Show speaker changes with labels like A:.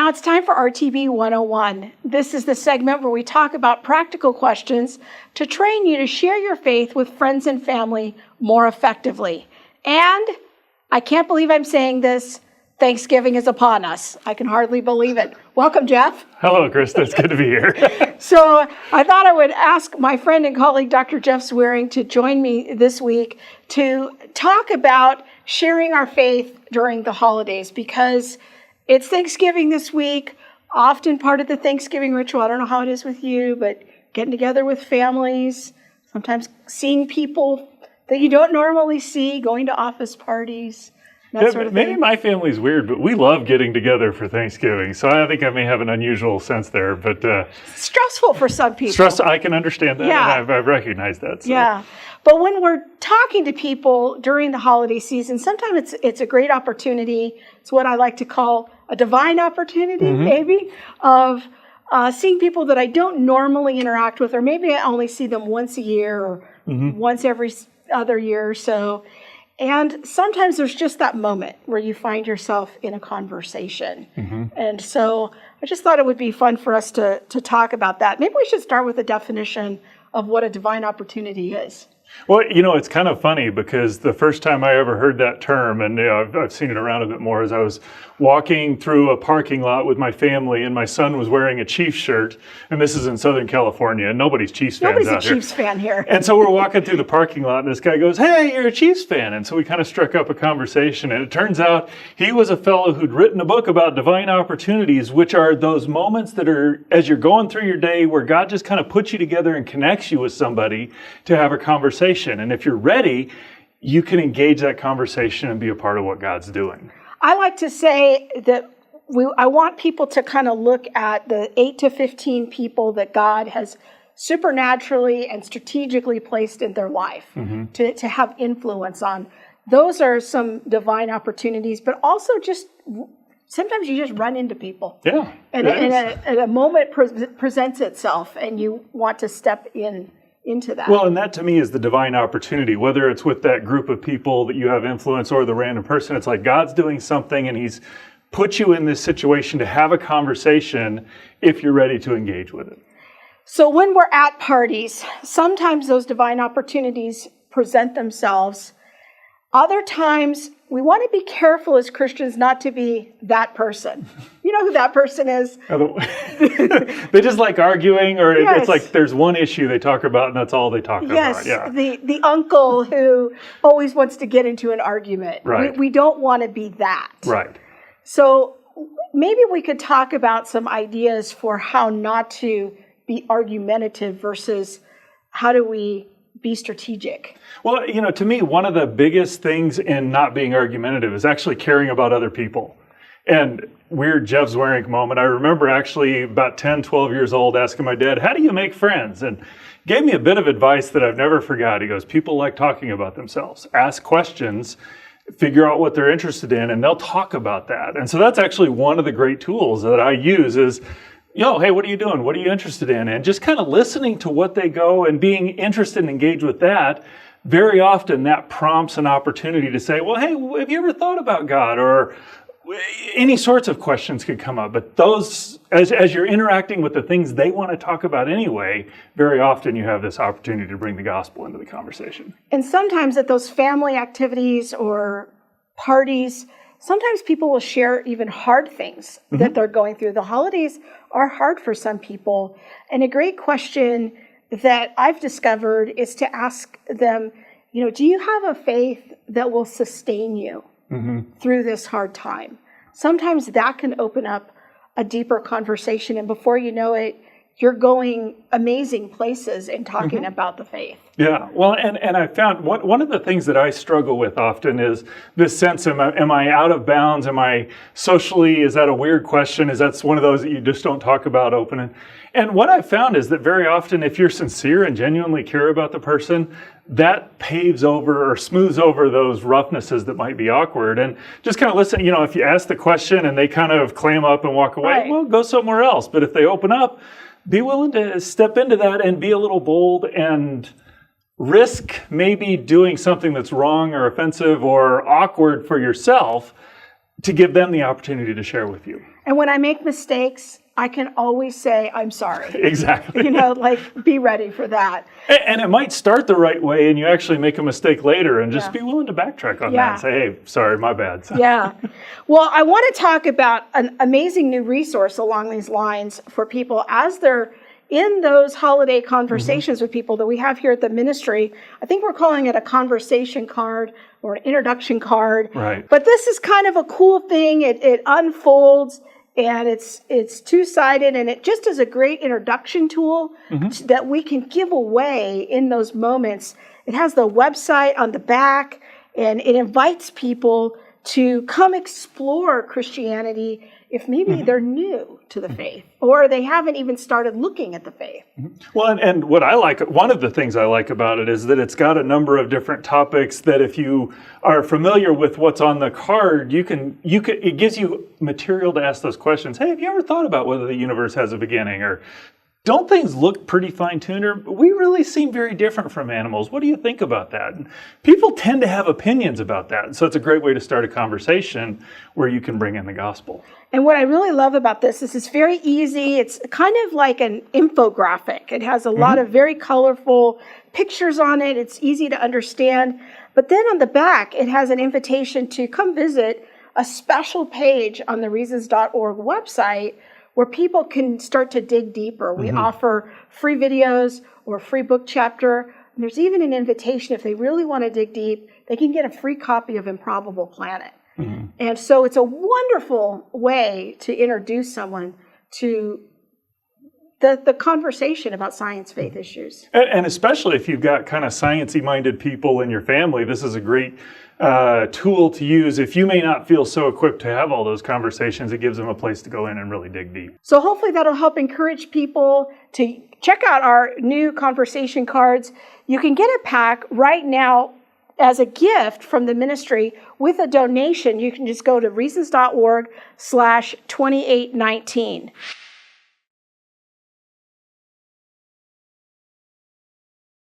A: Now it's time for RTB 101. This is the segment where we talk about practical questions to train you to share your faith with friends and family more effectively. And I can't believe I'm saying this, Thanksgiving is upon us. I can hardly believe it. Welcome, Jeff.
B: Hello, Krista. It's good to be here.
A: So I thought I would ask my friend and colleague, Dr. Jeff Zweerink, to join me this week to talk about sharing our faith during the holidays, because it's Thanksgiving this week, often part of the Thanksgiving ritual. I don't know how it is with you, but getting together with families, sometimes seeing people that you don't normally see, going to office parties, that sort of thing.
B: Maybe my family's weird, but we love getting together for Thanksgiving. So I think I may have an unusual sense there. But
A: stressful for some people.
B: I can understand that. Yeah. I've recognized that. So.
A: Yeah. But when we're talking to people during the holiday season, sometimes it's a great opportunity. It's what I like to call a divine opportunity, maybe, of seeing people that I don't normally interact with, or maybe I only see them once a year or once every other year or so. And sometimes there's just that moment where you find yourself in a conversation. And so I just thought it would be fun for us to talk about that. Maybe we should start with a definition of what a divine opportunity is.
B: Well, it's kind of funny because the first time I ever heard that term, and I've seen it around a bit more, is I was walking through a parking lot with my family, and my son was wearing a Chiefs shirt, and this is in Southern California, and nobody's Chiefs fans out here.
A: Nobody's a Chiefs fan here.
B: And so we're walking through the parking lot, and this guy goes, "Hey, you're a Chiefs fan." And so we kind of struck up a conversation, and it turns out he was a fellow who'd written a book about divine opportunities, which are those moments that are, as you're going through your day, where God just kind of puts you together and connects you with somebody to have a conversation. And if you're ready, you can engage that conversation and be a part of what God's doing.
A: I like to say that I want people to kind of look at the 8 to 15 people that God has supernaturally and strategically placed in their life to have influence on. Those are some divine opportunities, but also just sometimes you just run into people.
B: Yeah.
A: And a moment presents itself and you want to step into that.
B: Well, and that to me is the divine opportunity, whether it's with that group of people that you have influence or the random person. It's like God's doing something and he's put you in this situation to have a conversation if you're ready to engage with it.
A: So when we're at parties, sometimes those divine opportunities present themselves. Other times, we want to be careful as Christians not to be that person. You know who that person is?
B: They just like arguing, or it's like there's one issue they talk about and that's all they talk about. Yeah.
A: The uncle who always wants to get into an argument.
B: Right.
A: We don't want to be that.
B: Right.
A: So maybe we could talk about some ideas for how not to be argumentative versus how do we be strategic.
B: Well, to me, one of the biggest things in not being argumentative is actually caring about other people. And weird Jeff Zweerink moment, I remember actually about 10, 12 years old asking my dad, "How do you make friends?" And gave me a bit of advice that I've never forgot. He goes, "People like talking about themselves. Ask questions, figure out what they're interested in, and they'll talk about that." And so that's actually one of the great tools that I use is, hey, what are you doing? What are you interested in? And just kind of listening to what they go and being interested and engaged with that. Very often that prompts an opportunity to say, well, hey, have you ever thought about God? Or any sorts of questions could come up. But those, as you're interacting with the things they want to talk about anyway, very often you have this opportunity to bring the gospel into the conversation.
A: And sometimes at those family activities or parties, sometimes people will share even hard things that they're going through. The holidays are hard for some people. And a great question that I've discovered is to ask them, do you have a faith that will sustain you through this hard time? Sometimes that can open up a deeper conversation. And before you know it, you're going amazing places in talking about the faith.
B: Yeah, well, and I found one of the things that I struggle with often is this sense, am I out of bounds? Am I socially, is that a weird question? Is that one of those that you just don't talk about open? And what I've found is that very often if you're sincere and genuinely care about the person, that paves over or smooths over those roughnesses that might be awkward. And just kind of listen, if you ask the question and they kind of clam up and walk away, well, go somewhere else. But if they open up, be willing to step into that and be a little bold and risk maybe doing something that's wrong or offensive or awkward for yourself to give them the opportunity to share with you.
A: And when I make mistakes, I can always say, I'm sorry.
B: Exactly.
A: You know, like, be ready for that.
B: And it might start the right way and you actually make a mistake later, and just be willing to backtrack on that and say, hey, sorry, my bad.
A: Yeah. Well, I want to talk about an amazing new resource along these lines for people as they're in those holiday conversations with people that we have here at the ministry. I think we're calling it a conversation card or an introduction card.
B: Right.
A: But this is kind of a cool thing. It unfolds. And it's two-sided, and it just is a great introduction tool that we can give away in those moments. It has the website on the back, and it invites people to come explore Christianity if maybe they're new to the faith or they haven't even started looking at the faith.
B: Well, and what I like, one of the things I like about it is that it's got a number of different topics that if you are familiar with what's on the card, it gives you material to ask those questions. Hey, have you ever thought about whether the universe has a beginning? Or don't things look pretty fine-tuned? Or we really seem very different from animals. What do you think about that? And people tend to have opinions about that. So it's a great way to start a conversation where you can bring in the gospel.
A: And what I really love about this is it's very easy. It's kind of like an infographic. It has a lot of very colorful pictures on it. It's easy to understand. But then on the back, it has an invitation to come visit a special page on the reasons.org website where people can start to dig deeper. We offer free videos or a free book chapter. And there's even an invitation, if they really want to dig deep, they can get a free copy of Improbable Planet. And so it's a wonderful way to introduce someone to the conversation about science faith issues.
B: And especially if you've got kind of sciencey minded people in your family, this is a great tool to use. If you may not feel so equipped to have all those conversations, it gives them a place to go in and really dig deep.
A: So hopefully that'll help encourage people to check out our new conversation cards. You can get a pack right now as a gift from the ministry with a donation. You can just go to reasons.org/2819.